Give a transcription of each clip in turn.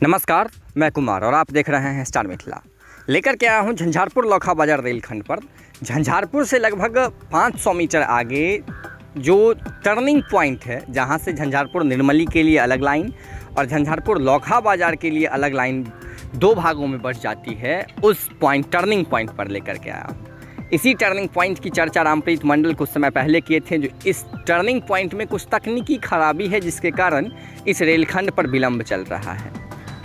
नमस्कार, मैं कुमार और आप देख रहे हैं स्टार मिथिला। लेकर के आया हूँ झंझारपुर लोखा बाजार रेलखंड पर। झंझारपुर से लगभग 500 मीटर आगे जो टर्निंग पॉइंट है, जहाँ से झंझारपुर निर्मली के लिए अलग लाइन और झंझारपुर लोखा बाजार के लिए अलग लाइन दो भागों में बढ़ जाती है, उस टर्निंग पॉइंट पर लेकर के आया हूँ। इसी टर्निंग पॉइंट की चर्चा रामप्रीत मंडल कुछ समय पहले किए थे। जो इस टर्निंग पॉइंट में कुछ तकनीकी खराबी है, जिसके कारण इस रेलखंड पर विलंब चल रहा है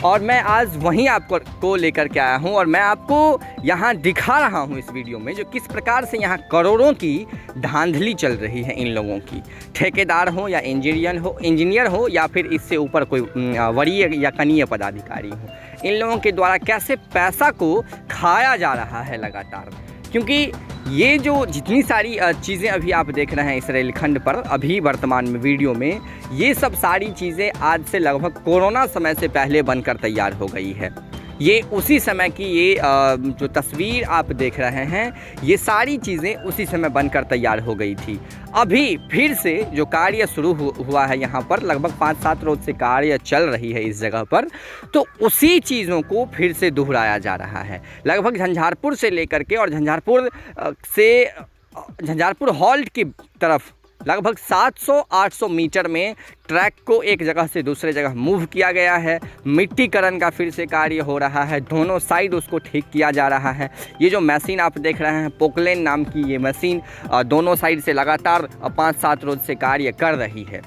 और मैं आज वहीं आपको लेकर के आया हूं और मैं आपको यहां दिखा रहा हूं इस वीडियो में जो किस प्रकार से यहां करोड़ों की धांधली चल रही है इन लोगों की। ठेकेदार हो या इंजीनियर हो या फिर इससे ऊपर कोई वरीय या कनीय पदाधिकारी हो, इन लोगों के द्वारा कैसे पैसा को खाया जा रहा है लगातार। क्योंकि ये जो जितनी सारी चीज़ें अभी आप देख रहे हैं इस रेलखंड पर अभी वर्तमान में वीडियो में, ये सब सारी चीज़ें आज से लगभग कोरोना समय से पहले बनकर तैयार हो गई है। ये उसी समय की जो तस्वीर आप देख रहे हैं, ये सारी चीज़ें उसी समय बनकर तैयार हो गई थी। अभी फिर से जो कार्य शुरू हुआ है यहाँ पर, लगभग 5-7 रोज से कार्य चल रही है इस जगह पर, तो उसी चीज़ों को फिर से दोहराया जा रहा है। लगभग झंझारपुर से लेकर के और झंझारपुर हॉल्ट की तरफ लगभग 700-800 मीटर में ट्रैक को एक जगह से दूसरे जगह मूव किया गया है। मिट्टीकरण का फिर से कार्य हो रहा है, दोनों साइड उसको ठीक किया जा रहा है। ये जो मशीन आप देख रहे हैं, पोकलेन नाम की ये मशीन दोनों साइड से लगातार 5-7 रोज से कार्य कर रही है।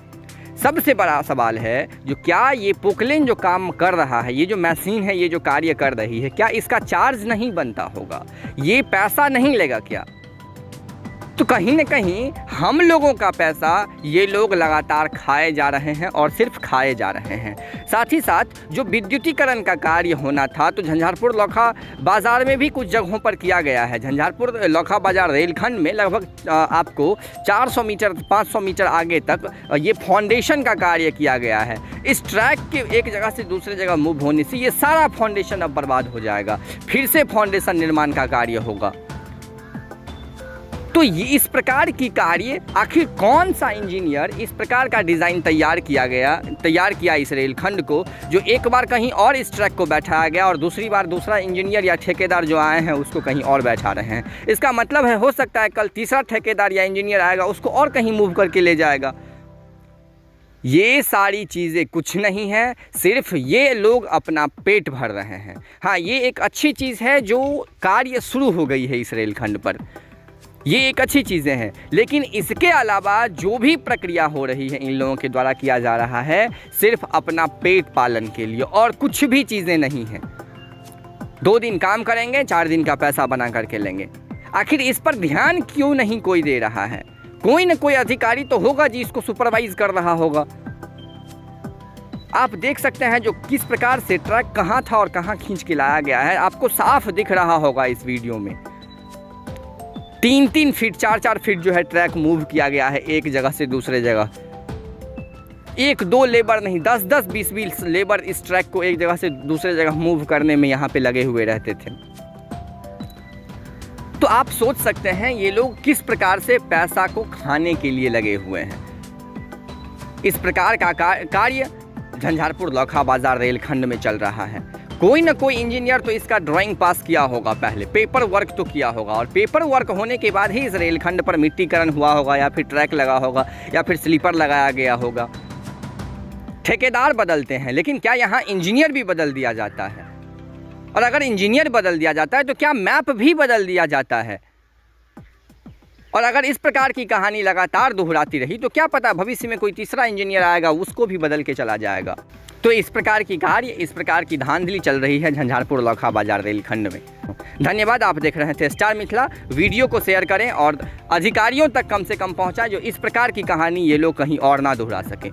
सबसे बड़ा सवाल है जो क्या ये पोकलेन जो काम कर रहा है, ये जो मशीन है, ये जो कार्य कर रही है, क्या इसका चार्ज नहीं बनता होगा? ये पैसा नहीं लेगा क्या? तो कहीं न कहीं हम लोगों का पैसा ये लोग लगातार खाए जा रहे हैं और सिर्फ खाए जा रहे हैं। साथ ही साथ जो विद्युतीकरण का कार्य होना था, तो झंझारपुर लोखा बाज़ार में भी कुछ जगहों पर किया गया है। झंझारपुर लोखा बाज़ार रेलखंड में लगभग आपको 400 मीटर 500 मीटर आगे तक ये फाउंडेशन का कार्य किया गया है। इस ट्रैक के एक जगह से दूसरे जगह मूव होने से ये सारा फाउंडेशन अब बर्बाद हो जाएगा, फिर से फाउंडेशन निर्माण का कार्य होगा। तो ये इस प्रकार की कार्य, आखिर कौन सा इंजीनियर इस प्रकार का डिज़ाइन तैयार किया इस रेलखंड को, जो एक बार कहीं और इस ट्रैक को बैठाया गया और दूसरी बार दूसरा इंजीनियर या ठेकेदार जो आए हैं उसको कहीं और बैठा रहे हैं। इसका मतलब है हो सकता है कल तीसरा ठेकेदार या इंजीनियर आएगा, उसको और कहीं मूव करके ले जाएगा। ये सारी चीज़ें कुछ नहीं है, सिर्फ ये लोग अपना पेट भर रहे हैं। हाँ, ये एक अच्छी चीज़ है जो कार्य शुरू हो गई है इस रेलखंड पर, ये एक अच्छी चीज़ें हैं। लेकिन इसके अलावा जो भी प्रक्रिया हो रही है इन लोगों के द्वारा किया जा रहा है, सिर्फ अपना पेट पालन के लिए और कुछ भी चीज़ें नहीं हैं। 2 दिन काम करेंगे, 4 दिन का पैसा बना करके लेंगे। आखिर इस पर ध्यान क्यों नहीं कोई दे रहा है? कोई न कोई अधिकारी तो होगा जी इसको सुपरवाइज कर रहा होगा। आप देख सकते हैं जो किस प्रकार से ट्रक कहाँ था और कहाँ खींच के लाया गया है, आपको साफ दिख रहा होगा इस वीडियो में। 3-3 फीट 4-4 फीट जो है ट्रैक मूव किया गया है एक जगह से दूसरे जगह। 1-2 लेबर नहीं, 10-10 20-20 लेबर इस ट्रैक को एक जगह से दूसरे जगह मूव करने में यहाँ पे लगे हुए रहते थे। तो आप सोच सकते हैं ये लोग किस प्रकार से पैसा को खाने के लिए लगे हुए हैं। इस प्रकार का कार्य झंझारपुर लोखा बाजार रेलखंड में चल रहा है। कोई ना कोई इंजीनियर तो इसका ड्राइंग पास किया होगा, पहले पेपर वर्क तो किया होगा और पेपर वर्क होने के बाद ही इस रेलखंड पर मिट्टीकरण हुआ होगा या फिर ट्रैक लगा होगा या फिर स्लीपर लगाया गया होगा। ठेकेदार बदलते हैं, लेकिन क्या यहाँ इंजीनियर भी बदल दिया जाता है? और अगर इंजीनियर बदल दिया जाता है तो क्या मैप भी बदल दिया जाता है? और अगर इस प्रकार की कहानी लगातार दोहराती रही तो क्या पता भविष्य में कोई तीसरा इंजीनियर आएगा, उसको भी बदल के चला जाएगा। तो इस प्रकार की कार्य, इस प्रकार की धांधली चल रही है झंझारपुर लोखा बाजार रेलखंड में। धन्यवाद, आप देख रहे थे स्टार मिथिला। वीडियो को शेयर करें और अधिकारियों तक कम से कम पहुंचाएं जो इस प्रकार की कहानी ये लोग कहीं और ना दोहरा सकें।